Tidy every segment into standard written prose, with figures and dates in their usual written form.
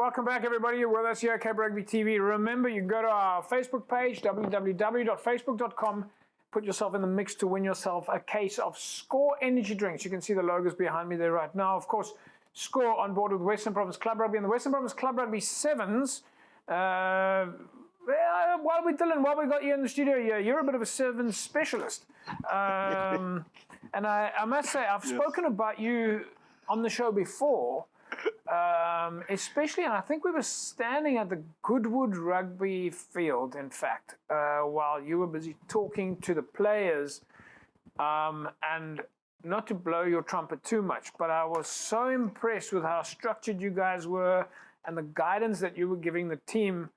welcome back everybody. You're with us here at Rugby TV. Remember, you can go to our Facebook page, www.facebook.com. Put yourself in the mix to win yourself a case of Score energy drinks. You can see the logos behind me there right now. Of course, Score on board with Western Province Club Rugby and the Western Province Club Rugby Sevens. While we got you in the studio here, you're a bit of a sevens specialist. And I must say, I've spoken about you on the show before, especially, and I think we were standing at the Goodwood Rugby field, in fact, while you were busy talking to the players, and not to blow your trumpet too much, but I was so impressed with how structured you guys were and the guidance that you were giving the team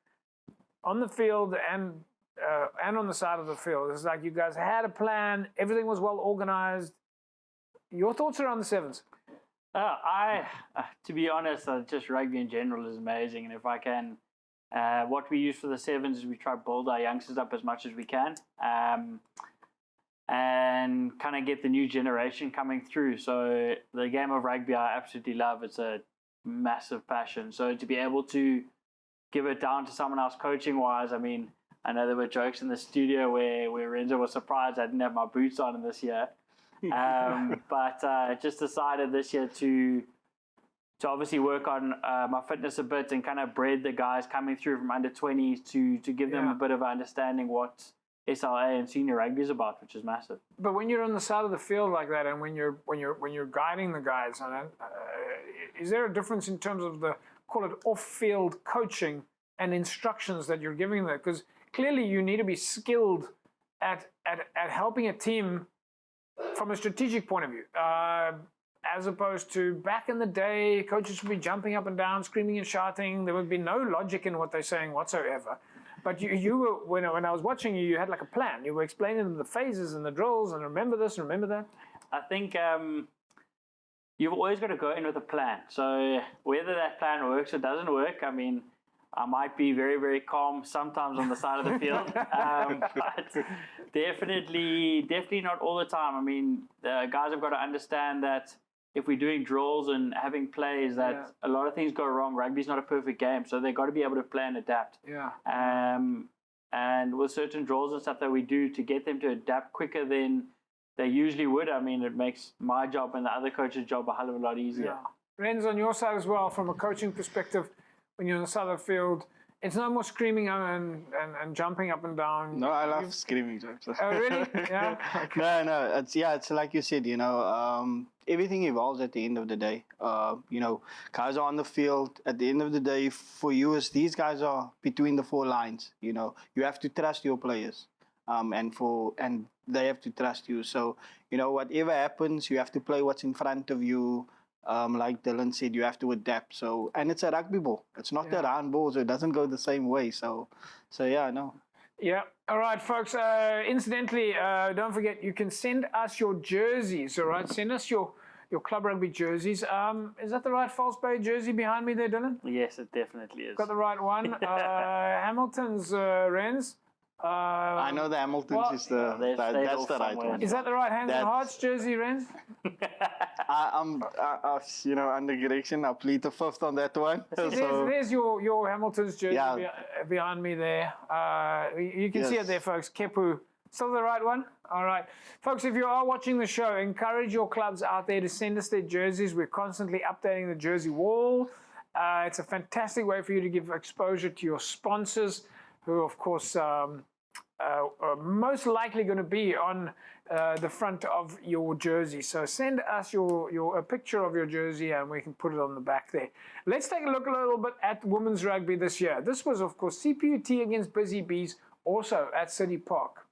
on the field and on the side of the field. It's like you guys had a plan, everything was well organized. Your thoughts around the sevens? To be honest, just rugby in general is amazing. And if I can, what we use for the sevens is we try to build our youngsters up as much as we can, and kind of get the new generation coming through. So the game of rugby I absolutely love. It's a massive passion. So to be able to give it down to someone else coaching wise, I mean, I know there were jokes in the studio where Renzo was surprised I didn't have my boots on this year. But just decided this year to obviously work on my fitness a bit and kind of bred the guys coming through from under 20s to give them a bit of understanding what SLA and senior rugby is about, which is massive. But when you're on the side of the field like that, and when you're guiding the guys, is there a difference in terms of the, call it, off-field coaching and instructions that you're giving them? Because clearly you need to be skilled at helping a team from a strategic point of view, as opposed to back in the day, coaches would be jumping up and down, screaming and shouting. There would be no logic in what they're saying whatsoever. But you were, when I was watching you, you had like a plan. You were explaining them the phases and the drills and remember this and remember that. I think you've always got to go in with a plan. So whether that plan works or doesn't work, I mean, I might be very, very calm sometimes on the side of the field, but definitely not all the time. I mean, the guys have got to understand that if we're doing drills and having plays, that a lot of things go wrong. Rugby's not a perfect game, so they've got to be able to play and adapt. Yeah. And with certain drills and stuff that we do to get them to adapt quicker than they usually would, I mean, it makes my job and the other coach's job a hell of a lot easier. Yeah. Renz, on your side as well, from a coaching perspective, when you're on the side of the field, it's no more screaming and jumping up and down. No, I love screaming. Oh, really? Yeah. Okay. No. It's like you said. Everything evolves at the end of the day. Guys are on the field. At the end of the day, for you, as these guys are between the four lines. You have to trust your players, and they have to trust you. So whatever happens, you have to play what's in front of you. Like Dylan said, you have to adapt. So, and it's a rugby ball. It's not a round ball, so it doesn't go the same way. So yeah, no. Yeah. All right, folks. Incidentally, don't forget, you can send us your jerseys. All right, send us your club rugby jerseys. Is that the right False Bay jersey behind me there, Dylan? Yes, it definitely is. Got the right one. Hamilton's Renz. I know the Hamilton's is that's the right one. Is that the right Hands and Hearts jersey, Renz? I'm under correction. I plead the fifth on that one. There's your Hamilton's jersey behind me there. You can see it there, folks. Kepu. Still the right one? All right. Folks, if you are watching the show, encourage your clubs out there to send us their jerseys. We're constantly updating the jersey wall. It's a fantastic way for you to give exposure to your sponsors, who, of course, are most likely going to be on the front of your jersey. So send us a picture of your jersey and we can put it on the back there. Let's take a look a little bit at women's rugby this year. This was, of course, CPUT against Busy Bees, also at City Park.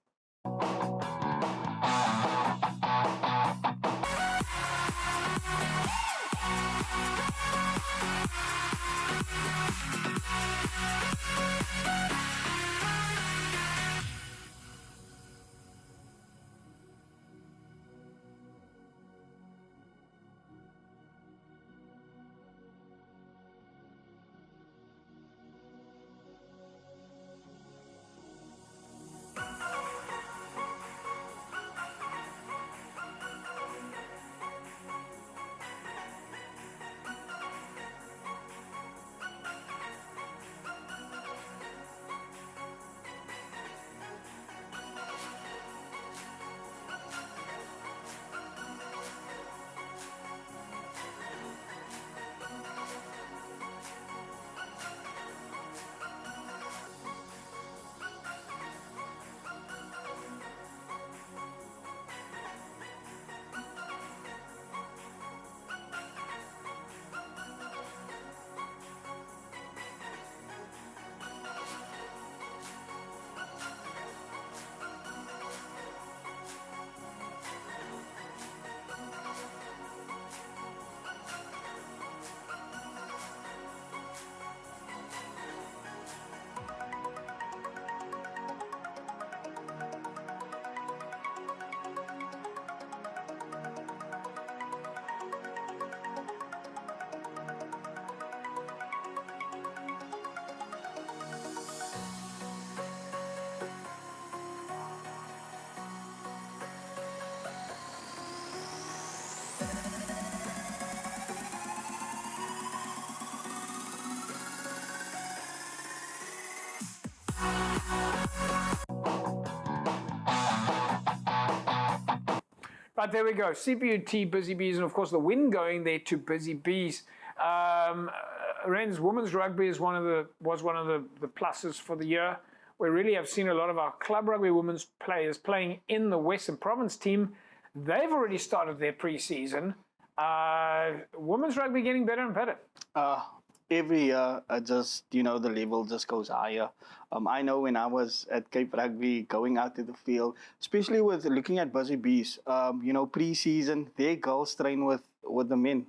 Right, there we go. CPUT, Busy Bees, and of course the win going there to Busy Bees. Ren's women's rugby is was one of the pluses for the year. We really have seen a lot of our club rugby women's players playing in the Western Province team. They've already started their pre-season. Women's rugby getting better and better. Every year, just, the level just goes higher. I know when I was at Cape Rugby, going out to the field, especially with looking at Busy Bees, pre-season, their girls train with the men.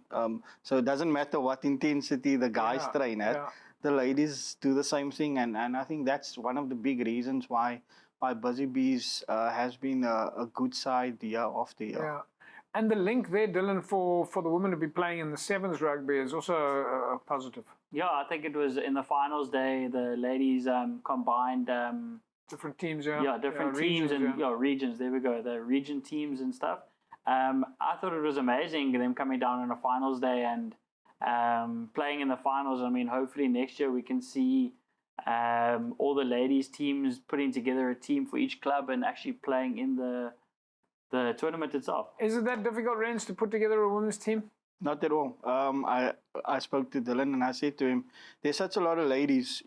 So it doesn't matter what intensity the guys train at. Yeah. The ladies do the same thing, and I think that's one of the big reasons why Busy Bees has been a good side year after year. Yeah. And the link there, Dylan, for the women to be playing in the sevens rugby is also a positive. Yeah, I think it was in the finals day, the ladies combined... different teams, yeah. Yeah, different teams and regions. There we go, the region teams and stuff. I thought it was amazing, them coming down on a finals day and playing in the finals. I mean, hopefully next year we can see all the ladies teams putting together a team for each club and actually playing in the tournament itself. Is it that difficult, Rens, to put together a women's team? Not at all. I spoke to Dylan and I said to him, there's such a lot of ladies,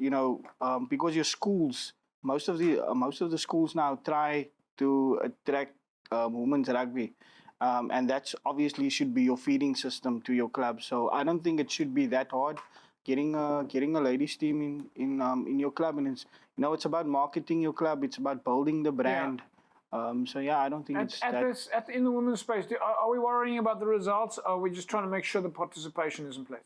because your schools, most of the schools now try to attract women's rugby. And that's obviously should be your feeding system to your club. So I don't think it should be that hard getting a ladies team in your club. And it's about marketing your club. It's about building the brand. Yeah. I don't think in the women's space, are we worrying about the results? Or are we just trying to make sure the participation is in place?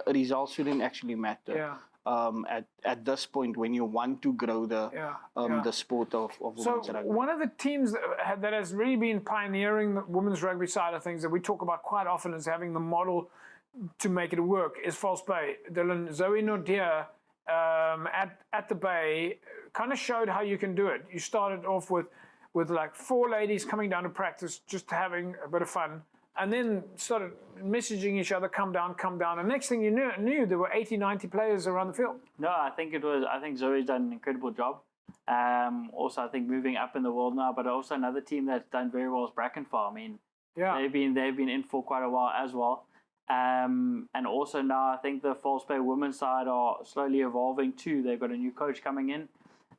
Results shouldn't actually matter. Yeah. At this point, when you want to grow the sport of women's rugby. One of the teams that has really been pioneering the women's rugby side of things that we talk about quite often as having the model to make it work is False Bay. Dylan, Zoe Nordia at the Bay kind of showed how you can do it. You started off with like 4 ladies coming down to practice, just having a bit of fun, and then started messaging each other, come down. And next thing you knew there were 80, 90 players around the field. No, I think Zoe's done an incredible job. Also, I think moving up in the world now, but also another team that's done very well is Brackenfell. I mean, they've been in for quite a while as well. And also now I think the False Bay women's side are slowly evolving too. They've got a new coach coming in,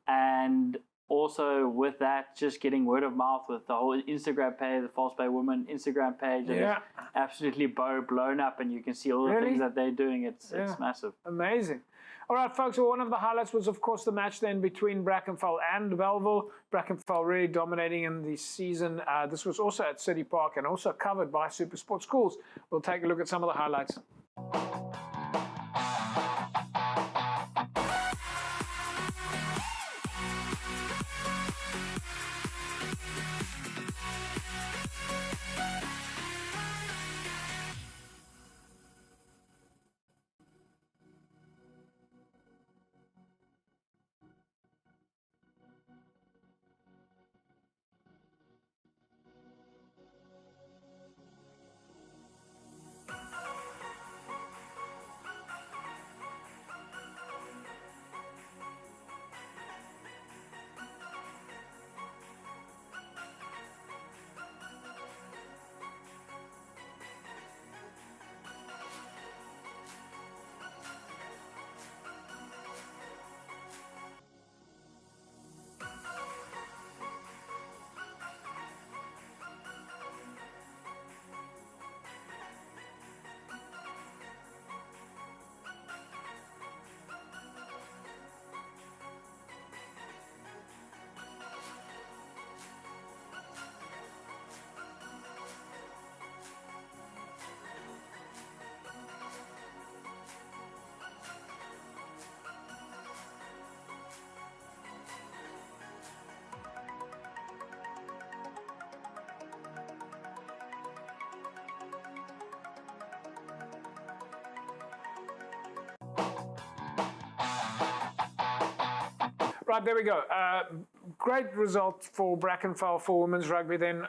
and also with that, just getting word of mouth with the whole Instagram page, the False Bay Women Instagram page, and it's absolutely blown up, and you can see all the things that they're doing. It's massive. Amazing. All right, folks, well, one of the highlights was, of course, the match then between Brackenfell and Belleville. Brackenfell really dominating in the season. This was also at City Park and also covered by Super Sport Schools. We'll take a look at some of the highlights. Right, there we go. Great result for Brackenfell for women's rugby then.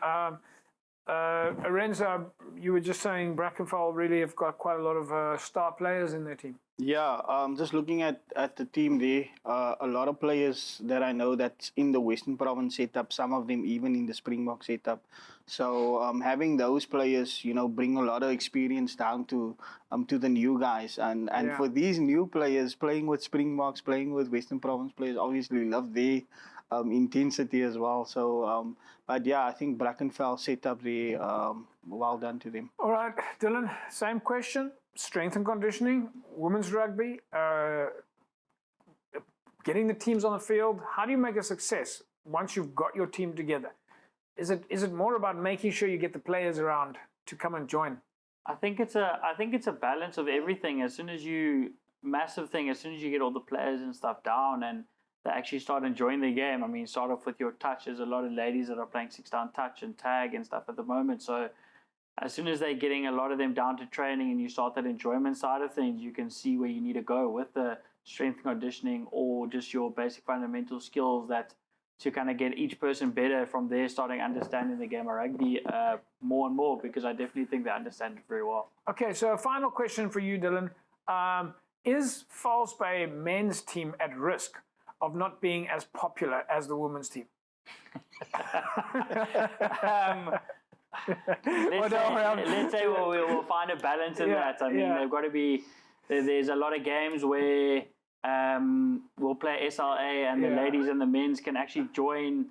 Arenza you were just saying Brackenfell really have got quite a lot of star players in their team. Yeah, just looking at the team there, a lot of players that I know that's in the Western Province setup, some of them even in the Springbok setup. So having those players, you know, bring a lot of experience down to the new guys. And for these new players, playing with Springboks, playing with Western Province players, obviously love their intensity as well. So, but yeah, I think Brackenfell setup there, well done to them. All right, Dylan, same question. Strength and conditioning, women's rugby, getting the teams on the field. How do you make a success once you've got your team together? Is it more about making sure you get the players around to come and join? I think it's a balance of everything. As soon as you get all the players and stuff down and they actually start enjoying the game. I mean, start off with your touch. There's a lot of ladies that are playing 6-down touch and tag and stuff at the moment. So as soon as they're getting a lot of them down to training and you start that enjoyment side of things, you can see where you need to go with the strength and conditioning or just your basic fundamental skills that to kind of get each person better from there, starting understanding the game of rugby more and more, because I definitely think they understand it very well. Okay, so a final question for you, Dylan. Is False Bay men's team at risk of not being as popular as the women's team? Let's say we'll find a balance in that. I mean, they've got to be. There's a lot of games where we'll play SLA and the ladies and the men's can actually join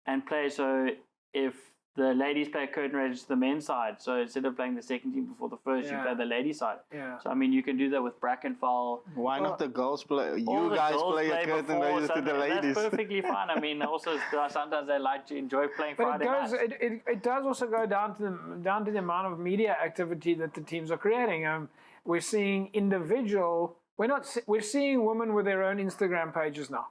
and play. So if the ladies play curtain raiders to the men's side, so instead of playing the second team before the first, you play the ladies side. Yeah. So I mean, you can do that with Brackenfell. Why not the girls play? You guys play a curtain raiders to the ladies. That's perfectly fine. I mean, also sometimes they like to enjoy playing but Friday nights. It does also go down to the amount of media activity that the teams are creating. We're seeing we're seeing women with their own Instagram pages now,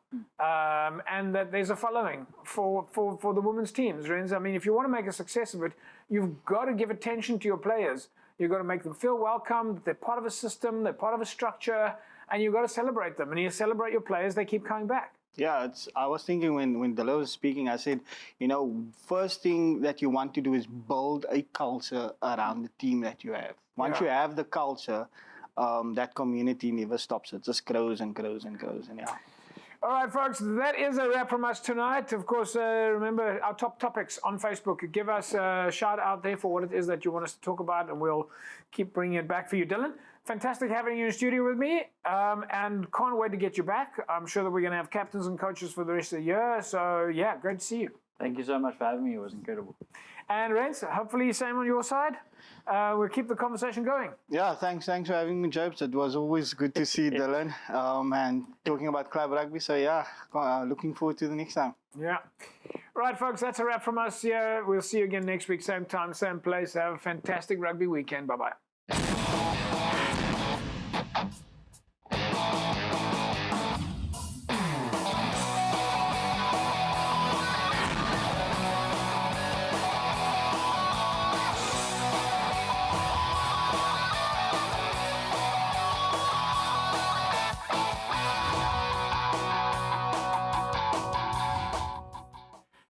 and that there's a following for the women's teams. I mean, if you want to make a success of it, you've got to give attention to your players. You've got to make them feel welcome. They're part of a system. They're part of a structure, and you've got to celebrate them. And you celebrate your players, they keep coming back. Yeah, I was thinking when Delo was speaking, I said, you know, first thing that you want to do is build a culture around the team that you have. Once you have the culture, that community never stops. It just grows and grows and grows. And All right, folks, that is a wrap from us tonight. Of course, remember our top topics on Facebook. Give us a shout out there for what it is that you want us to talk about, and we'll keep bringing it back for you, Dylan. Fantastic having you in studio with me, and can't wait to get you back. I'm sure that we're going to have captains and coaches for the rest of the year. So, yeah, great to see you. Thank you so much for having me. It was incredible. And Rens, hopefully same on your side. We'll keep the conversation going. Yeah, thanks for having me, Jobs. It was always good to see Dylan and talking about club rugby. So yeah, looking forward to the next time. Yeah. Right, folks, that's a wrap from us here. We'll see you again next week, same time, same place. Have a fantastic rugby weekend. Bye-bye.